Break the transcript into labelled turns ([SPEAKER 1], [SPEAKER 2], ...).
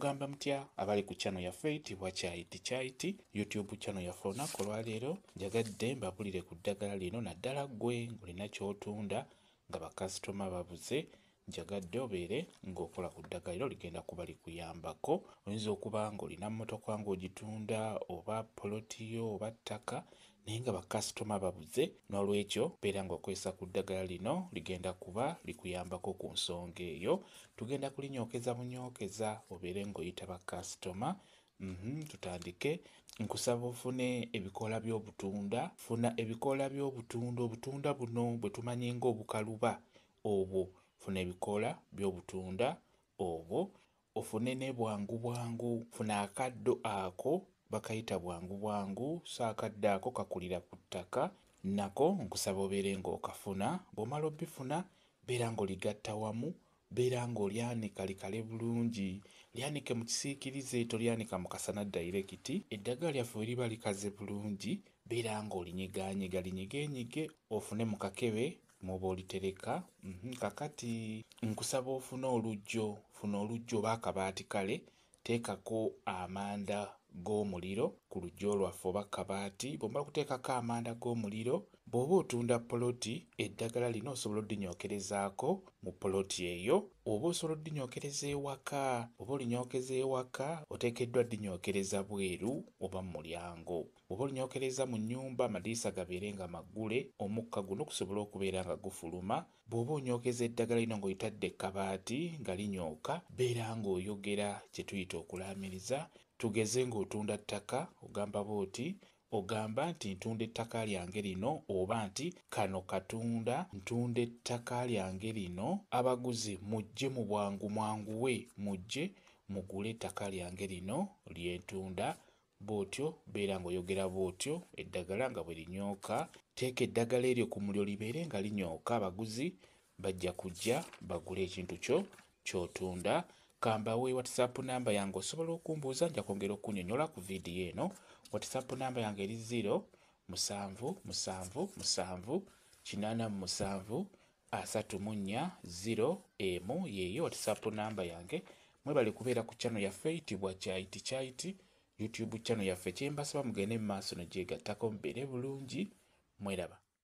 [SPEAKER 1] mugamba mutya abali ku channel yaffe eyitibwa Kyaiti YouTube channel yaffe olunaku olwaleero njagadde mbabulire ku ddagala lino naddala ggwe ng'olina ky'otunda nga bakasitoma babuze njagadde obeere ng'okola ku ddagala lino ligenda kuba likuyambako. Oyinza okuba ng'olina mmotoka ng'ogitunda oba polotiyo oba ttaka naye nga bakasitoma babuze, n'olwekyo beera ng'okozesa ku ddagala lino ligenda kuba likuyambako ku nsonga eyo. Tugenda kulinyookeza bunyookeza obeere ng'oyita bakasitoma. Tutandike. Nkusaba ofune ebikoola by'obutunda. Funa ebikoola by'obutunda. Obutunda buno bwe tumanyi ng'obukaluba obwo. Funa ebikoola by'obutunda obwo. Ofune ne bwangu. Funa akaddo ako bakayita bwangu, so akaddo ako kakulira ku ttaka. Nako nkusaba obeere ng'okafuna. Bw'omala obifuna beera ng'oligatta wamu, beera ng'olyanika likale bulungi. Lyanike mu kisiikirize, tolyanika mu kasana dayirekiti. Eddagala lyaffe bwe liba likaze bulungi beera ng'olinyigaanyiga linyigeenyige, ofune mu kakebe mw'oba olitereka. Kakati nkusaba ofune oluggyo. Funa oluggyo oba akabaati kale, teekako amanda g'omuliro ku luggyo lwaffe oba kabaati. Bw'omala kuteekako amanda g'omuliro, bw'oba otunda poloti, eddagala lino osobola oddinyookerezaako mu poloti eyo. Oba osobola oddinyookereza ewaka. Oba olinyookereza ewaka, oteekeddwa ddinyookereza bweru oba mu mulyango. Bw'oba olinyookereza mu nnyumba, amadirisa gabeere nga maggule, omukka guno gusobole okubeera nga gufuluma. Bw'oba onyookeza eddagala lino ng'olitadde ekkabaati nga linyooka, beera ng'oyogera kye tuyita okulaamiriza. Tugeze ng'otunda ttaka, ogamba bw'oti, ogamba nti ntunda ettaka lyange lino, oba nti kano katunda, ntunda ettaka lyange lino, abaguzi mujje mu bwangu mwanguwe, mujje mugule ettaka lyange lino lyentunda. Bw'otyo beera ng'oyogera bw'otyo eddagala nga bwe linyooka. Teeka eddagala eryo ku muliro libeere nga linyooka, abaguzi bajja kujja bagule ekintu kyo ky'otunda. Kambawe WhatsApp namba yange osobola okumbuuza, nja kwongera okunnyonnyola ku viidiyo eno. WhatsApp namba yange eri 0777840 yeeyo WhatsApp namba yange. Mwebale kubeera ku channel yaffe eyitibwa Kyaiti YouTube channel yaffe. Kye mbasaba mugende mu maaso ne gyegattako mubeere bulungi. Mweraba.